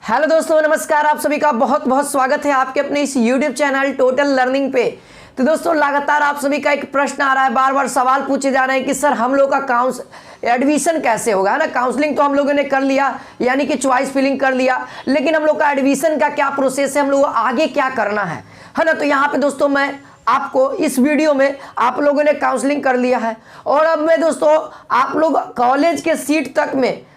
Hello दोस्तों, नमस्कार। आप सभी का बहुत बहुत स्वागत है आपके अपने इस YouTube चैनल टोटल लर्निंग पे। तो दोस्तों, लगातार आप सभी का एक प्रश्न आ रहा है, बार बार सवाल पूछे जा रहे हैं कि सर हम लोग का एडमिशन कैसे होगा, है ना। काउंसलिंग तो हम लोगों ने कर लिया, यानी कि चॉइस फिलिंग कर लिया, लेकिन हम लोग का एडमिशन का क्या प्रोसेस है, हम लोग आगे क्या करना है ना। तो यहाँ पे दोस्तों मैं आपको इस वीडियो में आप लोगों ने काउंसलिंग कर लिया है और अब मैं दोस्तों आप लोग कॉलेज के सीट तक में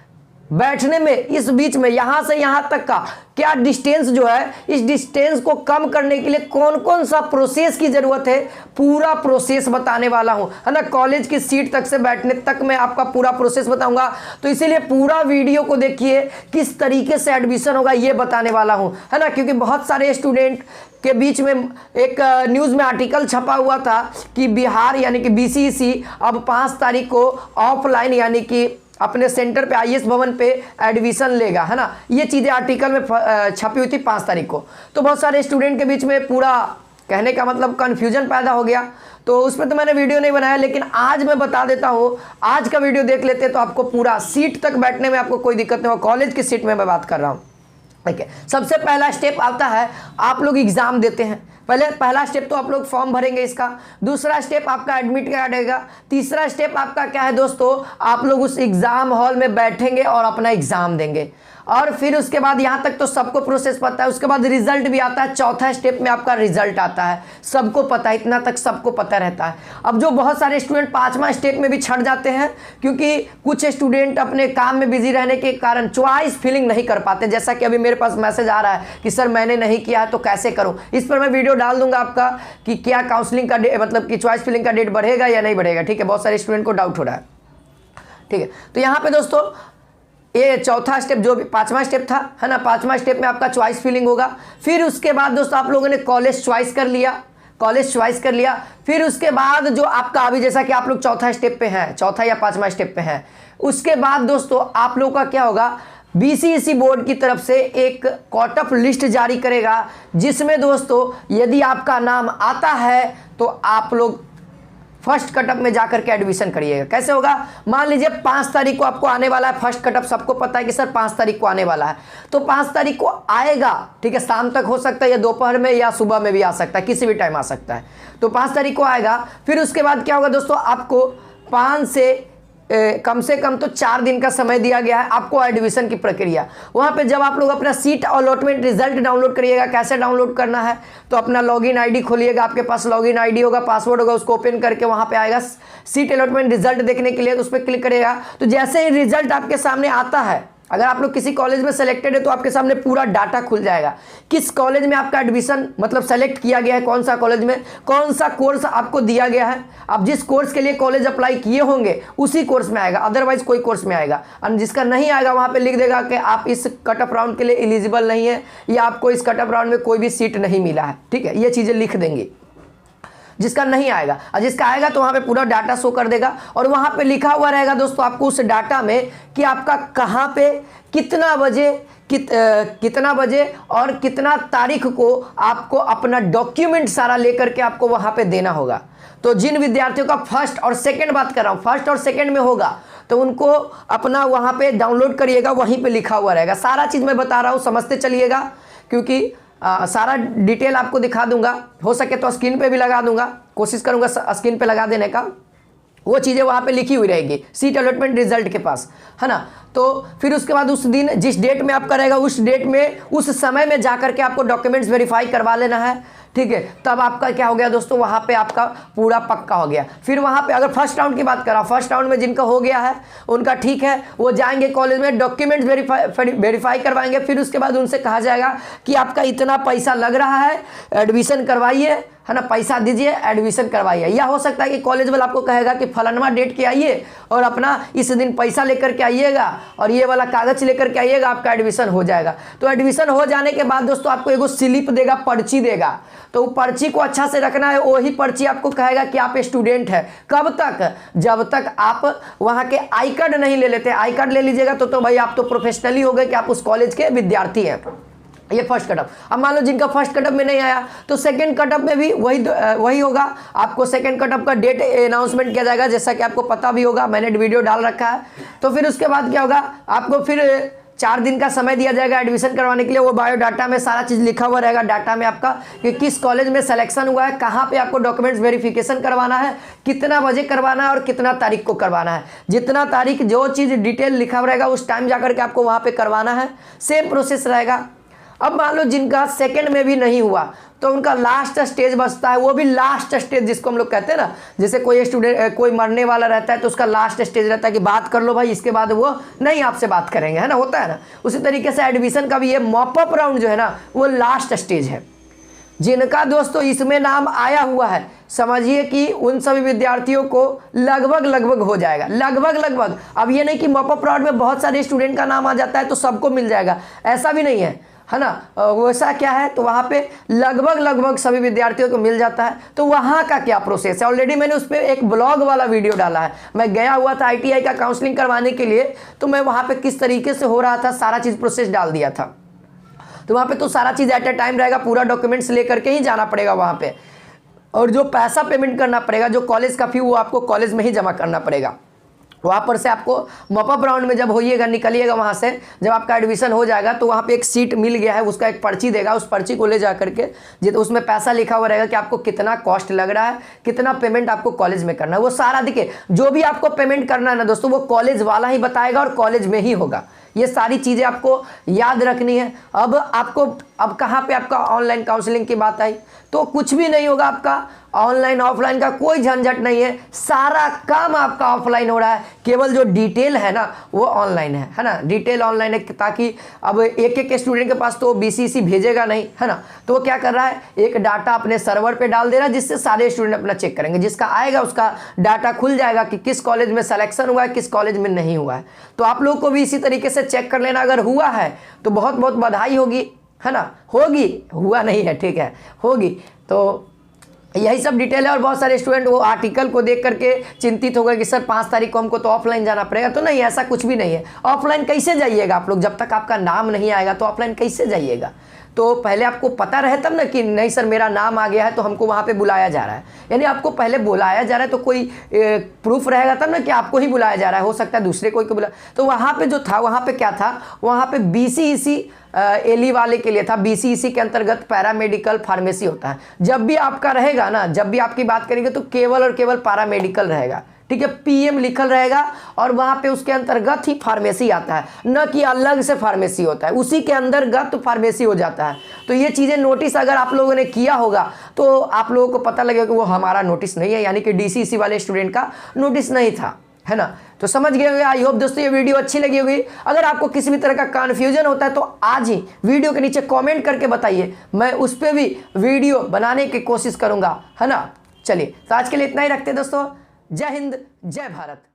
बैठने में इस बीच में यहां से यहां तक का क्या डिस्टेंस जो है, इस डिस्टेंस को कम करने के लिए कौन कौन सा प्रोसेस की जरूरत है, पूरा प्रोसेस बताने वाला हूं, है ना। कॉलेज की सीट तक से बैठने तक मैं आपका पूरा प्रोसेस बताऊंगा। तो इसीलिए पूरा वीडियो को देखिए, किस तरीके से एडमिशन होगा ये बताने वाला हूं, है ना। क्योंकि बहुत सारे स्टूडेंट के बीच में एक न्यूज़ में आर्टिकल छपा हुआ था कि बिहार यानी कि BCEC अब 5 तारीख को ऑफलाइन यानी कि अपने सेंटर पे IAS भवन पे एडमिशन लेगा, है ना। ये चीज़ें आर्टिकल में छपी हुई थी 5 तारीख को। तो बहुत सारे स्टूडेंट के बीच में पूरा कहने का मतलब कन्फ्यूजन पैदा हो गया, तो उस पर तो मैंने वीडियो नहीं बनाया, लेकिन आज मैं बता देता हूँ। आज का वीडियो देख लेते तो आपको पूरा सीट तक बैठने में आपको कोई दिक्कत नहीं होगा। कॉलेज की सीट में मैं बात कर रहा हूँ। ठीक है, सबसे पहला स्टेप आता है, आप लोग एग्जाम देते हैं। पहला स्टेप तो आप लोग फॉर्म भरेंगे इसका। दूसरा स्टेप आपका एडमिट कार्ड आएगा। तीसरा स्टेप आपका क्या है दोस्तों, आप लोग उस एग्जाम हॉल में बैठेंगे और अपना एग्जाम देंगे। और फिर उसके बाद यहाँ तक तो सबको प्रोसेस पता है। उसके बाद रिजल्ट भी आता है। चौथा स्टेप में आपका रिजल्ट आता है, सबको पता है, इतना तक सबको पता रहता है। अब जो बहुत सारे स्टूडेंट 5वां स्टेप में भी छट जाते हैं, क्योंकि कुछ स्टूडेंट अपने काम में बिजी रहने के कारण चॉइस फिलिंग नहीं कर पाते। जैसा कि अभी मेरे पास मैसेज आ रहा है कि सर मैंने नहीं किया है तो कैसे करूँ। इस पर मैं वीडियो डाल दूंगा आपका कि क्या काउंसलिंग का मतलब कि चॉइस फिलिंग का डेट बढ़ेगा या नहीं बढ़ेगा। ठीक है, बहुत सारे स्टूडेंट को डाउट हो रहा है। ठीक है, तो यहाँ पे दोस्तों ये चौथा स्टेप जो भी 5वां स्टेप था, है ना। 5वां स्टेप में आपका चॉइस फिलिंग होगा। फिर उसके बाद दोस्तों आप लोगों ने कॉलेज चॉइस कर लिया। फिर उसके बाद जो आपका अभी जैसा कि आप लोग चौथा स्टेप पे हैं, चौथा या 5वां स्टेप पे हैं, उसके बाद दोस्तों आप लोग का क्या होगा, BCEC बोर्ड की तरफ से एक कट ऑफ लिस्ट जारी करेगा, जिसमें दोस्तों यदि आपका नाम आता है तो आप लोग फर्स्ट कटअप में जाकर के एडमिशन करिएगा। कैसे होगा, मान लीजिए 5 तारीख को आपको आने वाला है फर्स्ट कटअप। सबको पता है कि सर 5 तारीख को आने वाला है, तो 5 तारीख को आएगा। ठीक है, शाम तक हो सकता है या दोपहर में या सुबह में भी आ सकता है, किसी भी टाइम आ सकता है। तो 5 तारीख को आएगा। फिर उसके बाद क्या होगा दोस्तों, आपको 5 से कम से कम तो 4 दिन का समय दिया गया है आपको एडमिशन की प्रक्रिया। वहाँ पे जब आप लोग अपना सीट अलॉटमेंट रिजल्ट डाउनलोड करिएगा, कैसे डाउनलोड करना है, तो अपना लॉगिन ID खोलिएगा। आपके पास लॉगिन ID होगा, पासवर्ड होगा, उसको ओपन करके वहाँ पे आएगा सीट अलॉटमेंट रिजल्ट देखने के लिए, उस पर क्लिक करिएगा। तो जैसे ही रिजल्ट आपके सामने आता है, अगर आप लोग किसी कॉलेज में सेलेक्टेड है तो आपके सामने पूरा डाटा खुल जाएगा, किस कॉलेज में आपका एडमिशन मतलब सेलेक्ट किया गया है, कौन सा कॉलेज में कौन सा कोर्स आपको दिया गया है। आप जिस कोर्स के लिए कॉलेज अप्लाई किए होंगे उसी कोर्स में आएगा, अदरवाइज कोई कोर्स में आएगा। और जिसका नहीं आएगा वहाँ पे लिख देगा कि आप इस कट ऑफ राउंड के लिए एलिजिबल नहीं है, या आपको इस कट ऑफ राउंड में कोई भी सीट नहीं मिला है। ठीक है, ये चीज़ें लिख देंगे जिसका नहीं आएगा, और जिसका आएगा तो वहाँ पे पूरा डाटा शो कर देगा। और वहाँ पे लिखा हुआ रहेगा दोस्तों आपको उस डाटा में कि आपका कहाँ पे कितना बजे और कितना तारीख को आपको अपना डॉक्यूमेंट सारा लेकर के आपको वहाँ पे देना होगा। तो जिन विद्यार्थियों का फर्स्ट और सेकंड बात कर रहा हूँ, फर्स्ट और सेकंड में होगा, तो उनको अपना वहाँ पे डाउनलोड करिएगा, वहीं पे लिखा हुआ रहेगा। सारा चीज़ मैं बता रहा हूँ, समझते चलिएगा, क्योंकि सारा डिटेल आपको दिखा दूंगा। हो सके तो स्क्रीन पे भी लगा दूंगा, कोशिश करूंगा स्क्रीन पे लगा देने का। वो चीज़ें वहाँ पे लिखी हुई रहेगी सीट अलॉटमेंट रिजल्ट के पास, है ना। तो फिर उसके बाद उस दिन जिस डेट में आपका रहेगा, उस डेट में उस समय में जाकर के आपको डॉक्यूमेंट्स वेरीफाई करवा लेना है। ठीक है, तब आपका क्या हो गया दोस्तों, वहाँ पे आपका पूरा पक्का हो गया। फिर वहाँ पे अगर फर्स्ट राउंड की बात करा, फर्स्ट राउंड में जिनका हो गया है उनका ठीक है, वो जाएंगे कॉलेज में डॉक्यूमेंट्स वेरीफाई करवाएंगे। फिर उसके बाद उनसे कहा जाएगा कि आपका इतना पैसा लग रहा है, एडमिशन करवाइए, है ना, पैसा दीजिए, एडमिशन करवाइए। या हो सकता है कि कॉलेज वाला आपको कहेगा कि फलानवा डेट के आइए और अपना इस दिन पैसा लेकर के आइएगा और ये वाला कागज लेकर के आइएगा, आपका एडमिशन हो जाएगा। तो एडमिशन हो जाने के बाद दोस्तों आपको एगो स्लिप देगा, पर्ची देगा। तो पर्ची को अच्छा से रखना है, वही पर्ची आपको कहेगा कि आप स्टूडेंट है। कब तक, जब तक आप वहाँ के आई कार्ड नहीं ले लेते। आई कार्ड ले लीजिएगा तो भाई आप तो प्रोफेशनली हो गए कि आप उस कॉलेज के विद्यार्थी हैं। ये फर्स्ट कटअप। अब मान लो जिनका फर्स्ट कटअप में नहीं आया तो सेकंड कटअप में भी वही होगा। आपको सेकंड कटअप का डेट अनाउंसमेंट किया जाएगा, जैसा कि आपको पता भी होगा, मैंने वीडियो डाल रखा है। तो फिर उसके बाद क्या होगा, आपको फिर 4 दिन का समय दिया जाएगा एडमिशन करवाने के लिए। वो बायोडाटा में सारा चीज़ लिखा हुआ रहेगा, डाटा में आपका कि किस कॉलेज में सिलेक्शन हुआ है, कहाँ पे आपको डॉक्यूमेंट्स वेरिफिकेशन करवाना है, कितना बजे करवाना है और कितना तारीख को करवाना है। जितना तारीख जो चीज़ डिटेल लिखा हुआ रहेगा उस टाइम जाकर के आपको वहाँ पर करवाना है। सेम प्रोसेस रहेगा। अब मान लो जिनका सेकंड में भी नहीं हुआ तो उनका लास्ट स्टेज बचता है, वो भी लास्ट स्टेज जिसको हम लोग कहते हैं ना, जैसे कोई स्टूडेंट कोई मरने वाला रहता है तो उसका लास्ट स्टेज रहता है कि बात कर लो भाई, इसके बाद वो नहीं आपसे बात करेंगे, है ना, होता है ना। उसी तरीके से एडमिशन का भी ये मॉपअप राउंड जो है ना वो लास्ट स्टेज है। जिनका दोस्तों इसमें नाम आया हुआ है, समझिए कि उन सभी विद्यार्थियों को लगभग हो जाएगा, लगभग। अब ये नहीं कि मॉपअप राउंड में बहुत सारे स्टूडेंट का नाम आ जाता है तो सबको मिल जाएगा, ऐसा भी नहीं है ना। वैसा क्या है तो वहाँ पे लगभग सभी विद्यार्थियों को मिल जाता है। तो वहाँ का क्या प्रोसेस है, ऑलरेडी मैंने उस पर एक ब्लॉग वाला वीडियो डाला है। मैं गया हुआ था ITI का काउंसलिंग करवाने के लिए, तो मैं वहाँ पे किस तरीके से हो रहा था सारा चीज़ प्रोसेस डाल दिया था। तो वहाँ पे तो सारा चीज़ एट अ टाइम रहेगा, पूरा डॉक्यूमेंट्स लेकर के ही जाना पड़ेगा वहाँ पे। और जो पैसा पेमेंट करना पड़ेगा, जो कॉलेज का फी, वो आपको कॉलेज में ही जमा करना पड़ेगा। वहाँ पर से आपको मॉपअप राउंड में जब होइएगा, निकलिएगा वहाँ से, जब आपका एडमिशन हो जाएगा तो वहाँ पे एक सीट मिल गया है, उसका एक पर्ची देगा, उस पर्ची को ले जा करके जितना उसमें पैसा लिखा हुआ रहेगा कि आपको कितना कॉस्ट लग रहा है, कितना पेमेंट आपको कॉलेज में करना है, वो सारा देखिए जो भी आपको पेमेंट करना है ना दोस्तों, वो कॉलेज वाला ही बताएगा और कॉलेज में ही होगा। ये सारी चीज़ें आपको याद रखनी है। अब कहाँ पे आपका ऑनलाइन काउंसलिंग की बात आई तो कुछ भी नहीं होगा, आपका ऑनलाइन ऑफलाइन का कोई झंझट नहीं है, सारा काम आपका ऑफलाइन हो रहा है। केवल जो डिटेल है ना वो ऑनलाइन है ना, डिटेल ऑनलाइन है, ताकि अब एक स्टूडेंट के पास तो BCEC भेजेगा नहीं, है ना। तो वो क्या कर रहा है, एक डाटा अपने सर्वर पे डाल दे रहा है जिससे सारे स्टूडेंट अपना चेक करेंगे। जिसका आएगा उसका डाटा खुल जाएगा कि किस कॉलेज में सिलेक्शन हुआ है, किस कॉलेज में नहीं हुआ है। तो आप लोग को भी इसी तरीके से चेक कर लेना। अगर हुआ है तो बहुत बधाई होगी, है ना, होगी, हुआ नहीं है, ठीक है, होगी। तो यही सब डिटेल है। और बहुत सारे स्टूडेंट वो आर्टिकल को देख करके चिंतित हो गए कि सर 5 तारीख को हमको तो ऑफलाइन जाना पड़ेगा। तो नहीं, ऐसा कुछ भी नहीं है। ऑफलाइन कैसे जाइएगा आप लोग, जब तक आपका नाम नहीं आएगा तो ऑफलाइन कैसे जाइएगा। तो पहले आपको पता रहे तब ना कि नहीं सर मेरा नाम आ गया है तो हमको वहाँ पे बुलाया जा रहा है, यानी आपको पहले बुलाया जा रहा है तो कोई प्रूफ रहेगा तब ना कि आपको ही बुलाया जा रहा है, हो सकता है दूसरे कोई को बुला। तो वहाँ पे जो था, वहाँ पे क्या था, वहाँ पे BCEC एली वाले के लिए था। BCEC के अंतर्गत पैरामेडिकल फार्मेसी होता है। जब भी आपका रहेगा ना, जब भी आपकी बात करेंगे तो केवल और केवल पैरामेडिकल रहेगा, ठीक है, PM लिखल रहेगा और वहाँ पे उसके अंतर्गत ही फार्मेसी आता है, न कि अलग से फार्मेसी होता है, उसी के अंतर्गत फार्मेसी हो जाता है। तो ये चीज़ें नोटिस अगर आप लोगों ने किया होगा तो आप लोगों को पता लगेगा कि वो हमारा नोटिस नहीं है, यानी कि DCEC वाले स्टूडेंट का नोटिस नहीं था, है ना। तो समझ गए होंगे। आई होप दोस्तों ये वीडियो अच्छी लगी होगी। अगर आपको किसी भी तरह का कन्फ्यूजन होता है तो आज ही वीडियो के नीचे कमेंट करके बताइए, मैं उस पर भी वीडियो बनाने की कोशिश करूँगा, है ना। चलिए, तो आज के लिए इतना ही रखते हैं दोस्तों। जय हिंद, जय भारत।